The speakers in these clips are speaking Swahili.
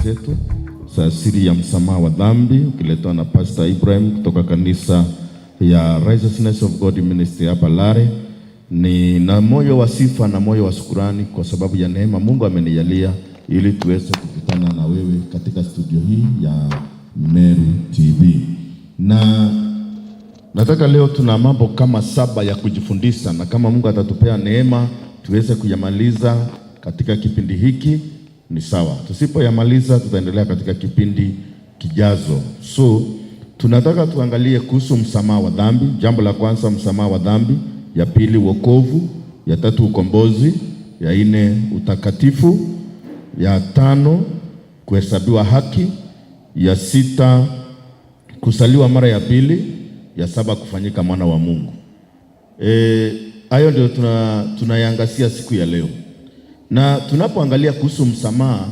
zetu za siri ya msamaha wa dhambi, ukiletwa na Pastor Ibrahim kutoka kanisa ya Righteousness of God Ministry hapa Lare. Ni na moyo wa sifa na moyo wa shukrani kwa sababu ya neema Mungu amenijalia ili tuweze kukutana na wewe katika studio hii ya Meru TV. Na nataka leo tuna mambo kama 7 ya kujifundisha, na kama Mungu atatupea neema tuweze kuyamaliza katika kipindi hiki ni sawa. Tusipoyamaliza tutaendelea katika kipindi kijazo. So tunataka tuangalie kuhusu msamaha wa dhambi. Jambo la kwanza, msamaha wa dhambi. Ya pili, wokovu. Ya tatu, ukombozi. Ya 4, utakatifu. Ya 5, kuhesabiwa haki. Ya 6, kusaliwa mara ya pili. Ya 7, kufanyika mwana wa Mungu. Hayo ndio tunayangazia siku ya leo. Na tunapoangalia kuhusu msamaha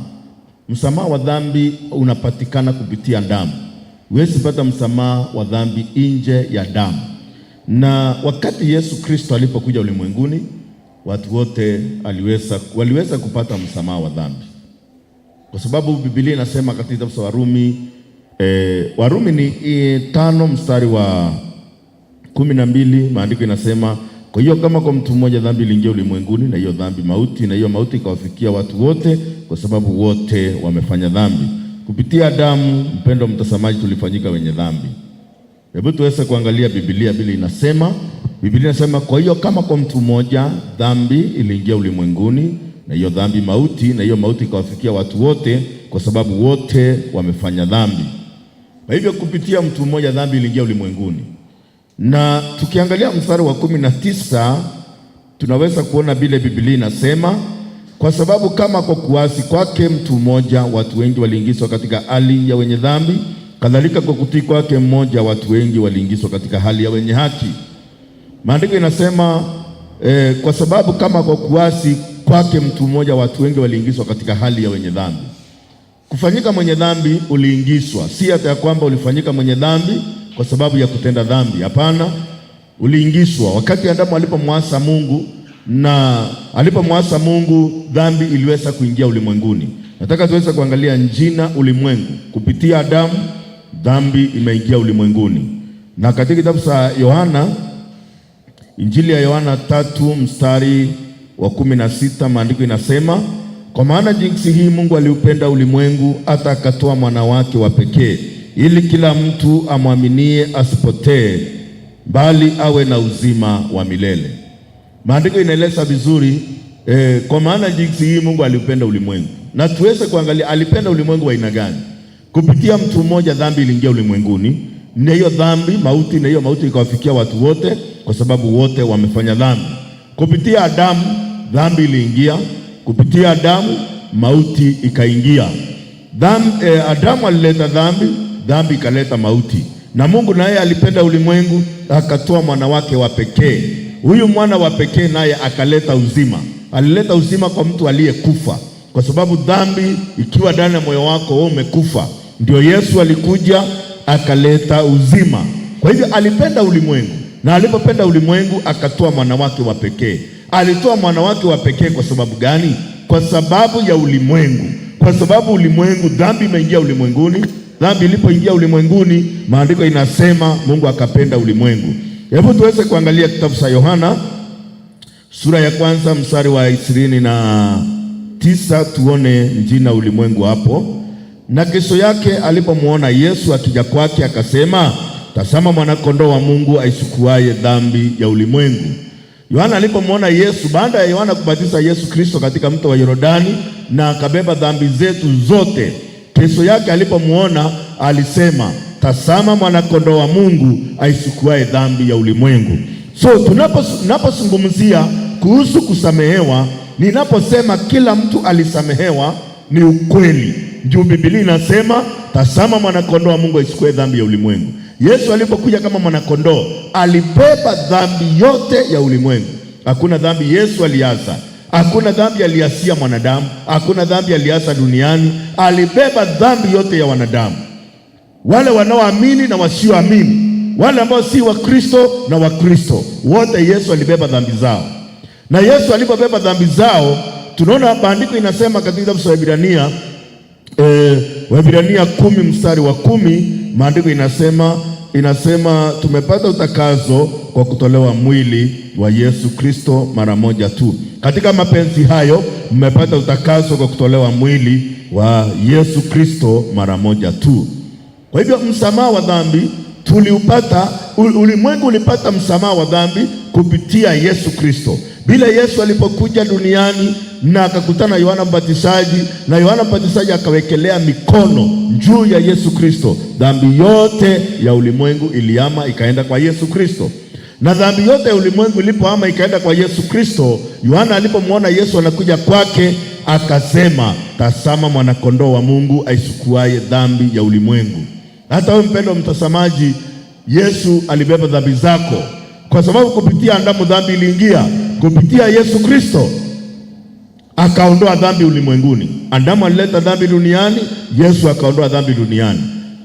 wa dhambi unapatikana kupitia damu. Huwezi pata msamaha wa dhambi nje ya damu. Na wakati Yesu Kristo alipokuja ulimwenguni, watu wote waliweza kupata msamaha wa dhambi. Kwa sababu Biblia inasema katika kitabu cha Warumi ni 5 mstari wa 12, maandiko inasema, kwa hiyo kama kwa mtu mmoja dhambi iliingia ulimwenguni, na hiyo dhambi mauti, na hiyo mauti ikawafikia watu wote kwa sababu wote wamefanya dhambi. Kupitia damu, mpendo mtazamaji, tulifanyika wenye dhambi. Hebu tuweze kuangalia Biblia inasema. Biblia inasema, kwa hiyo kama kwa mtu mmoja dhambi iliingia ulimwenguni, na hiyo dhambi mauti, na hiyo mauti ikawafikia watu wote kwa sababu wote wamefanya dhambi. Kwa hivyo kupitia mtu mmoja dhambi iliingia ulimwenguni. Na tukiangalia mstari wa 19 tunaweza kuona vile Biblia inasema, kwa sababu kama kwa kuasi kwake mtu mmoja watu wengi waliingizwa katika hali ya wenye dhambi, kadhalika kwa kutii kwake mmoja watu wengi waliingizwa katika hali ya wenye haki. Maandiko inasema kwa sababu kama kwa kuasi kwake mtu mmoja watu wengi waliingizwa katika hali ya wenye dhambi. Kufanyika mwenye dhambi uliingizwa, si hata ya kwamba ulifanyika mwenye dhambi kwa sababu ya kutenda dhambi. Hapana, uliingizwa wakati Adamu alipomwasi Mungu, na alipomwasi Mungu dhambi iliweza kuingia ulimwenguni. Nataka tuweze kuangalia njina ulimwengu. Kupitia Adamu dhambi imeingia ulimwenguni. Na katika kitabu cha Yohana, Injili ya Yohana 3 mstari wa 16, maandiko inasema, kwa maana jinsi hii Mungu aliupenda ulimwengu hata akatoa mwana wake wa pekee, ili kila mtu amwaminie asipotee, bali awe na uzima wa milele. Maandiko inaeleza vizuri kwa maana jinsi hii Mungu aliupenda ulimwengu. Na tuweze kuangalia alipenda ulimwengu wa aina gani. Kupitia mtu mmoja dhambi iliingia ulimwenguni, na hiyo dhambi mauti, na hiyo mauti ikawafikia watu wote kwa sababu wote wamefanya dhambi. Kupitia Adamu dhambi iliingia, kupitia Adamu mauti ikaingia. Adamu alileta dhambi, dhambi ikaleta mauti. Na Mungu naye alipenda ulimwengu akatoa mwana wake wa pekee. Huyu mwana wa pekee naye akaleta uzima. Alileta uzima kwa mtu aliyekufa. Kwa sababu dhambi ikiwa ndani ya moyo wako wewe umekufa, ndio Yesu alikuja akaleta uzima. Kwa hivyo alipenda ulimwengu, na alipopenda ulimwengu akatoa mwana wake wa pekee. Alitoa mwana wake wa pekee kwa sababu gani? Kwa sababu ya ulimwengu. Kwa sababu ulimwengu, dhambi imeingia ulimwenguni. Dhambi ilipoingia ulimwenguni, maandiko inasema Mungu akapenda ulimwengu. Hebu tuweze kuangalia kitabu cha Yohana sura ya 1 mstari wa 29, tuone njina ulimwengu hapo. Na kesho yake alipomuona Yesu akija kwake akasema, tazama mwana-kondoo wa Mungu aichukuaye dhambi ya ulimwengu. Yohana alipomuona Yesu, baada ya Yohana kubatiza Yesu Kristo katika mto wa Yordani na akabeba dhambi zetu zote, kesho yake alipomuona alisema, tazama mwana-kondoo wa Mungu aichukuaye dhambi ya ulimwengu. So tunapozungumzia kuhusu kusamehewa, ninaposema kila mtu alisamehewa ni ukweli. Ndio Biblia inasema, tazama mwana-kondoo wa Mungu aichukue dhambi ya ulimwengu. Yesu alipokuja kama mwana-kondoo alibeba dhambi yote ya ulimwengu. Hakuna dhambi Yesu aliacha. Hakuna dhambi aliasia mwanadamu. Hakuna dhambi aliacha duniani. Alibeba dhambi yote ya wanadamu, wale wanaoamini na wasioamini, wale ambao si wa Kristo na wa Kristo, wote Yesu alibeba dhambi zao. Na Yesu alipobeba dhambi zao, tunaona maandiko inasema katika kitabu cha Waebrania Waebrania 10 mstari wa 10, maandiko inasema tumepata utakaso kwa kutolewa mwili wa Yesu Kristo mara moja tu. Katika mapenzi hayo mmepata utakaso kwa kutolewa mwili wa Yesu Kristo mara moja tu. Kwa hivyo msamaha wa dhambi tuliupata, ulimwengu ulipata msamaha wa dhambi kupitia Yesu Kristo. Bila Yesu alipokuja duniani na akakutana na Yohana Mbatizaji, na Yohana Mbatizaji akawekelea mikono juu ya Yesu Kristo, dhambi yote ya ulimwengu iliama ikaenda kwa Yesu Kristo. Na dhambi yote ya ulimwengu ilipoama ikaenda kwa Yesu Kristo, Yohana alipomwona Yesu anakuja kwake akasema, tazama mwanakondoo wa Mungu aisukuaye dhambi ya ulimwengu. Hata wewe mpendwa mtazamaji, Yesu alibeba dhambi zako, kwa sababu kupitia Adamu dhambi iliingia. Kupitia Yesu Kristo akaondoa dhambi ulimwenguni. Adamu alileta dhambi duniani, Yesu akaondoa dhambi duniani.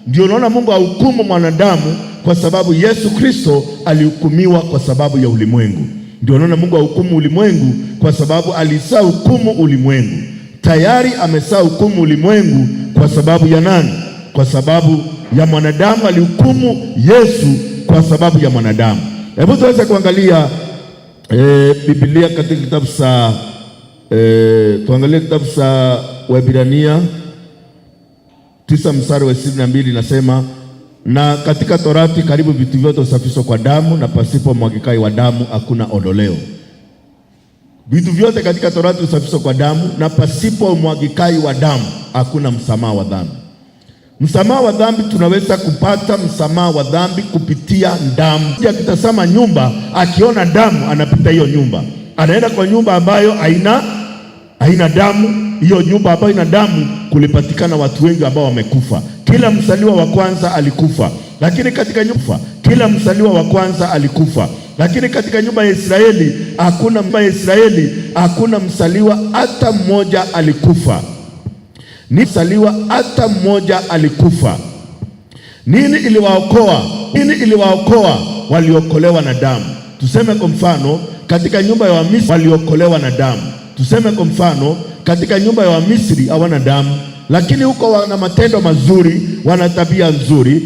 Ndio unaona Mungu hahukumu mwanadamu kwa sababu Yesu Kristo alihukumiwa kwa sababu ya ulimwengu. Ndio unaona Mungu hahukumu ulimwengu kwa sababu alisaa hukumu ulimwengu. Tayari amesaa hukumu ulimwengu kwa sababu ya nani? Kwa sababu ya mwanadamu. Alihukumu Yesu kwa sababu ya mwanadamu. Hebu tuweze kuangalia Biblia katika kitabu sa tuangalie kitabu sa Waebrania 9 mstari wa 22, nasema, na katika Torati karibu vitu vyote husafishwa kwa damu, na pasipo mwagikaji wa damu hakuna ondoleo. Vitu vyote katika Torati husafishwa kwa damu, na pasipo mwagikaji wa damu hakuna msamaha wa dhambi. Msamaha wa dhambi tunaweza kupata msamaha wa dhambi kupitia damu. Akitazama nyumba, akiona damu anapita hiyo nyumba, anaenda kwa nyumba ambayo haina damu. Hiyo nyumba ambayo ina damu, kulipatikana watu wengi ambao wamekufa. Kila mzaliwa wa kwanza alikufa, lakini katika nyumba kila mzaliwa wa kwanza alikufa, lakini katika nyumba ya Israeli hakuna mzaliwa hata mmoja alikufa. Ni mzaliwa hata mmoja alikufa. Nini iliwaokoa? Waliokolewa na damu. Tuseme kwa mfano, katika nyumba ya Wamisri waliokolewa na damu. Tuseme kwa mfano, katika nyumba ya Wamisri hawana damu, lakini huko wana matendo mazuri, wana tabia nzuri,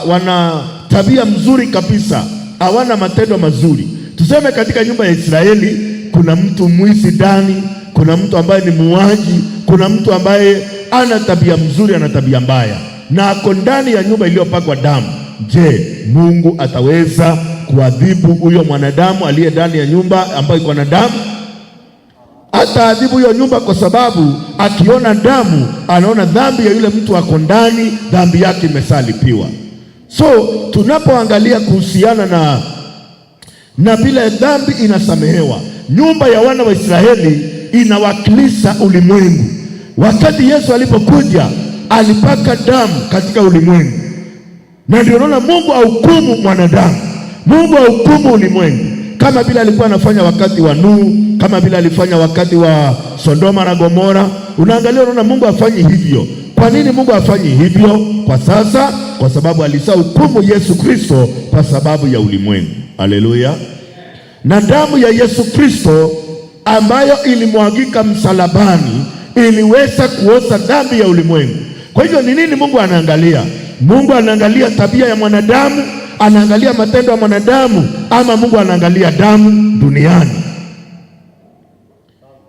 wana tabia mzuri kabisa, hawana matendo mazuri. Tuseme katika nyumba ya Israeli kuna mtu mwizi ndani, kuna mtu ambaye ni muuaji, kuna mtu ambaye ana tabia mzuri, ana tabia mbaya, na ako ndani ya nyumba iliyopakwa damu. Je, Mungu ataweza kuadhibu huyo mwanadamu aliye ndani ya nyumba ambayo iko na damu? Ataadhibu hiyo nyumba, kwa sababu akiona damu anaona dhambi ya yule mtu ako ndani, dhambi yake imesalipiwa. So tunapoangalia kuhusiana na vile dhambi inasamehewa, nyumba ya wana wa Israeli inawakilisha ulimwengu. Wakati Yesu alipokuja alipaka damu katika ulimwengu, na ndio unaona Mungu hahukumu mwanadamu, Mungu hahukumu ulimwengu, kama vile alikuwa anafanya wakati wa Nuhu, kama vile alifanya wakati wa Sodoma na Gomora. Unaangalia unaona Mungu hafanyi hivyo. Kwa nini Mungu hafanyi hivyo kwa sasa? Kwa sababu alisa hukumu Yesu Kristo kwa sababu ya ulimwengu. Haleluya. Na damu ya Yesu Kristo ambayo ilimwagika msalabani iliweza kuosha dhambi ya ulimwengu. Kwa hivyo ni nini Mungu anaangalia? Mungu anaangalia tabia ya mwanadamu, anaangalia matendo ya mwanadamu, ama Mungu anaangalia damu duniani?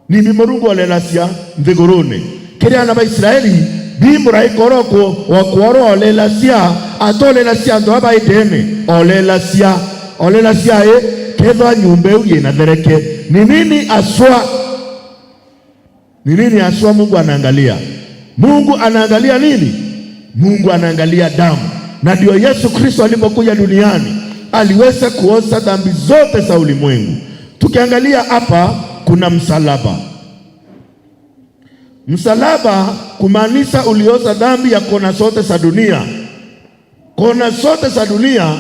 Ni bimurungu olelasia mvigurune kiria na Israeli bimura ikoroko wakworo olelasia atolelasia ndo abaidene olelasia kedwa nyumbe uye na dereke. Ni nini aswa Mungu anaangalia? Mungu anaangalia nini? Mungu anaangalia damu. Na ndio Yesu Kristo alipokuja duniani aliweza kuosha dhambi zote za ulimwengu. Tukiangalia hapa kuna msalaba. Msalaba kumaanisha ulioza dhambi ya kona zote za dunia. Kona zote za dunia,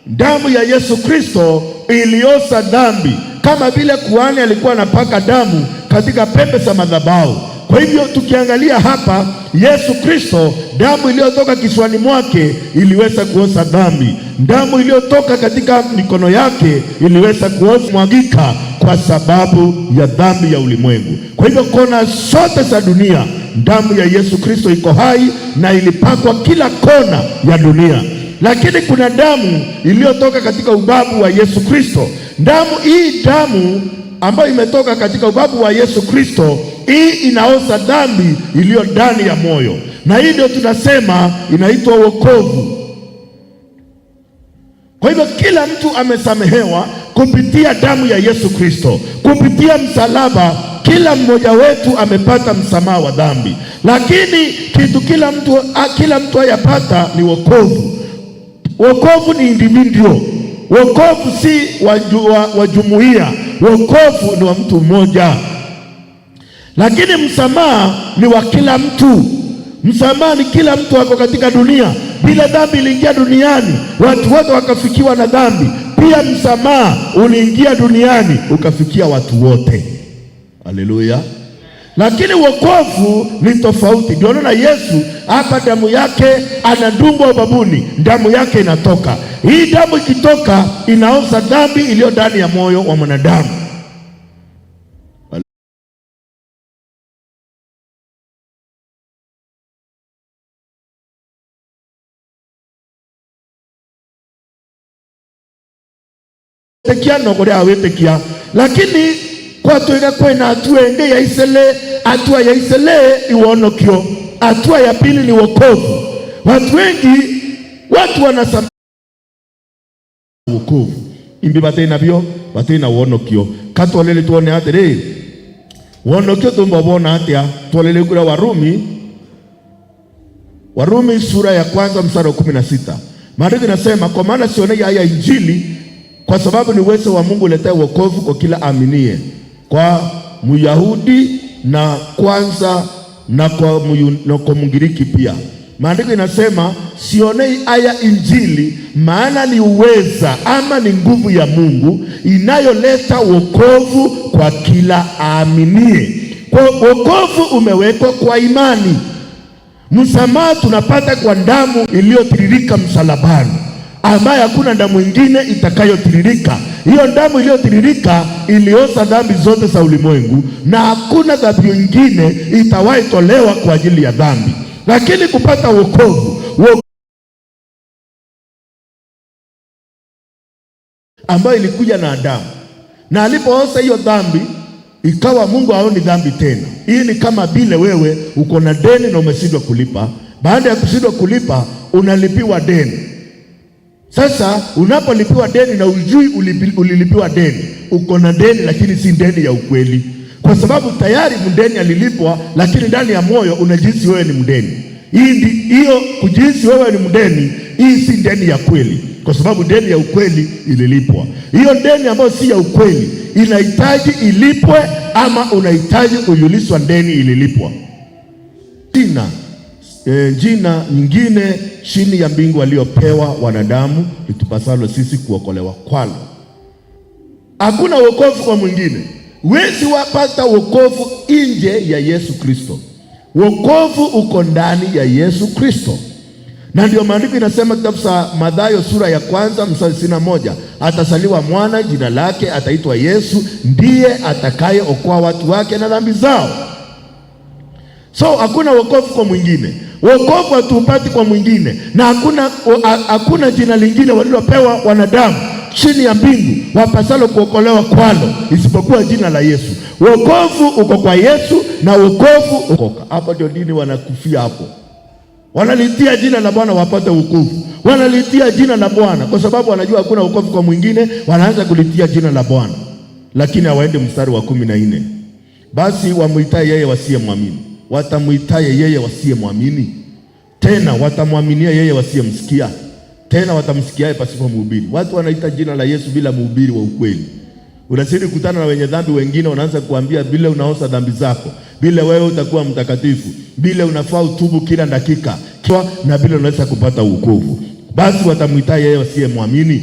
damu ya Yesu Kristo ilioza dhambi, kama vile kuhani alikuwa anapaka damu katika pembe za madhabahu. Kwa hivyo tukiangalia hapa, Yesu Kristo, damu iliyotoka kichwani mwake iliweza kuosha dhambi. Damu iliyotoka katika mikono yake iliweza kumwagika kwa sababu ya dhambi ya ulimwengu. Kwa hivyo kona zote za dunia Damu ya Yesu Kristo iko hai na ilipakwa kila kona ya dunia. Lakini kuna damu iliyotoka katika ubavu wa Yesu Kristo. Damu ambayo imetoka katika ubavu wa Yesu Kristo, hii inaosha dhambi iliyo ndani ya moyo, na hii ndio tunasema inaitwa wokovu. Kwa hivyo kila mtu amesamehewa kupitia damu ya Yesu Kristo, kupitia msalaba. Kila mmoja wetu amepata msamaha wa dhambi, lakini kitu kila mtu hayapata ni wokovu. Wokovu ni individual. Wokovu si wa jumuiya. Wokovu ni wa mtu mmoja, lakini msamaha ni wa kila mtu. Msamaha ni kila mtu wako katika dunia. Bila dhambi iliingia duniani, watu wote wakafikiwa na dhambi. Pia msamaha uliingia duniani ukafikia watu wote. Haleluya! Lakini wokovu ni tofauti. Ndio naona Yesu hapa damu yake anadungwa ubavuni, damu yake inatoka. Hii damu ikitoka inaosha dhambi iliyo ndani ya moyo wa mwanadamu. Tekiano kwa awetekia, lakini kwa tuega kwena atuende ya isele, atua ya isele iwonokyo. Atua ya pili ni wokovu. Watu wengi wanasema wokovu imbi batena bio batena wonokyo. Katolele tuone atere wonokyo tumbabona atia tuolele kura Warumi sura ya kwanza mstari wa 16. Maandiko yanasema, kwa maana sionei haya Injili kwa sababu ni uwezo wa Mungu uleta wokovu kwa kila aminie, kwa Myahudi na kwanza na kwa Mgiriki pia. Maandiko inasema sionei haya Injili, maana ni uweza ama ni nguvu ya Mungu inayoleta wokovu kwa kila aaminie. Kwa wokovu umewekwa kwa imani. Msamaha tunapata kwa damu iliyotiririka msalabani, ambaye hakuna damu nyingine itakayotiririka. Hiyo damu iliyotiririka iliosha dhambi zote za ulimwengu, na hakuna dhabihu nyingine itawahi tolewa kwa ajili ya dhambi. Lakini kupata wokovu ambayo ilikuja na Adamu, na alipoosha hiyo dhambi ikawa Mungu haoni dhambi tena. Hii ni kama vile wewe uko na deni na umeshindwa kulipa. Baada ya kushindwa kulipa unalipiwa deni. Sasa unapolipiwa deni na ujui ulilipiwa deni, uko na deni lakini si deni ya ukweli, kwa sababu tayari mdeni alilipwa, lakini ndani ya moyo unajihisi wewe ni mdeni. Hiyo kujihisi wewe ni mdeni, hii si deni ya kweli, kwa sababu deni ya ukweli ililipwa. Hiyo deni ambayo si ya ukweli inahitaji ilipwe, ama unahitaji kujulishwa deni ililipwa. Jina nyingine chini ya mbingu waliopewa wanadamu itupasalo sisi kuokolewa kwalo. Hakuna wokovu kwa mwingine. Huwezi wapata wokovu nje ya Yesu Kristo. Wokovu uko ndani ya Yesu Kristo. Na ndio maandiko inasema kitabu cha Mathayo sura ya kwanza mstari 21, atasaliwa mwana, jina lake ataitwa Yesu, ndiye atakaye okoa watu wake na dhambi zao. So hakuna wokovu kwa mwingine. Wokovu hatupati kwa mwingine, na hakuna jina lingine walilopewa wanadamu chini ya mbingu wapasalo kuokolewa kwalo isipokuwa jina la Yesu. Wokovu uko kwa Yesu, na wokovu uko hapo. Ndio dini wanakufia hapo. Wanalitia jina la Bwana wapate wokovu. Wanalitia jina la Bwana kwa sababu wanajua hakuna wokovu kwa mwingine, wanaanza kulitia jina la Bwana. Lakini hawaende mstari wa 14. Basi wamuitaye yeye wasiyemwamini watamuitaye yeye wasiyemwamini, tena watamwaminia yeye wasiyemsikia, tena watamsikiaye pasipo mhubiri. Watu wanaita jina la Yesu bila mhubiri wa ukweli. Unasiri kutana na wenye dhambi wengine, wanaanza kuambia bila unaosha dhambi zako, bila wewe utakuwa mtakatifu, bila unafaa utubu kila dakika, na bila unaweza kupata wokovu. Basi watamuitaye yeye wasiyemwamini,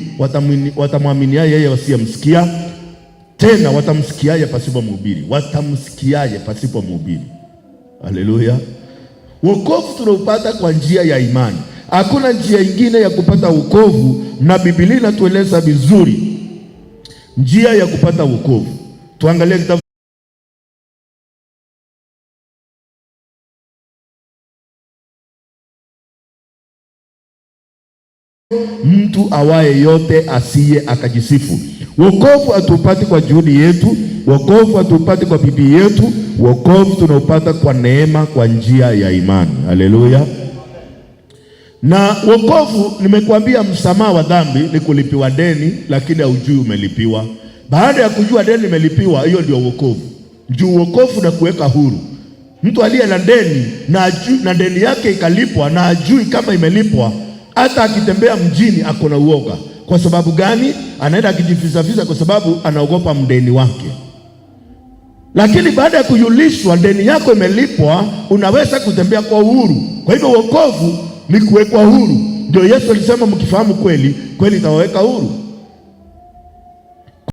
watamwaminia yeye wasiyemsikia, tena watamsikiaye pasipo mhubiri. Watamsikiaye pasipo mhubiri. Haleluya! Wokovu tunaupata kwa njia ya imani. Hakuna njia nyingine ya kupata wokovu, na Biblia inatueleza vizuri njia ya kupata wokovu. Tuangalie kitabu mtu awaye yote asiye akajisifu. Wokovu hatupati kwa juhudi yetu, wokovu hatupati kwa bidii yetu, wokovu tunaupata kwa neema, kwa njia ya imani. Haleluya. Na wokovu, nimekuambia msamaha wa dhambi ni kulipiwa deni, lakini haujui umelipiwa. Baada ya kujua deni limelipiwa, hiyo ndio wokovu. Juu wokovu na kuweka huru. Mtu aliye na deni na deni yake ikalipwa na ajui kama imelipwa, hata akitembea mjini ako na uoga. Kwa sababu gani? Anaenda akijifisafisa kwa sababu anaogopa mdeni wake. Lakini baada ya kujulishwa deni yako imelipwa, unaweza kutembea kwa uhuru. Kwa hivyo wokovu ni kuwekwa huru. Ndio Yesu alisema, mkifahamu kweli, kweli itawaweka huru.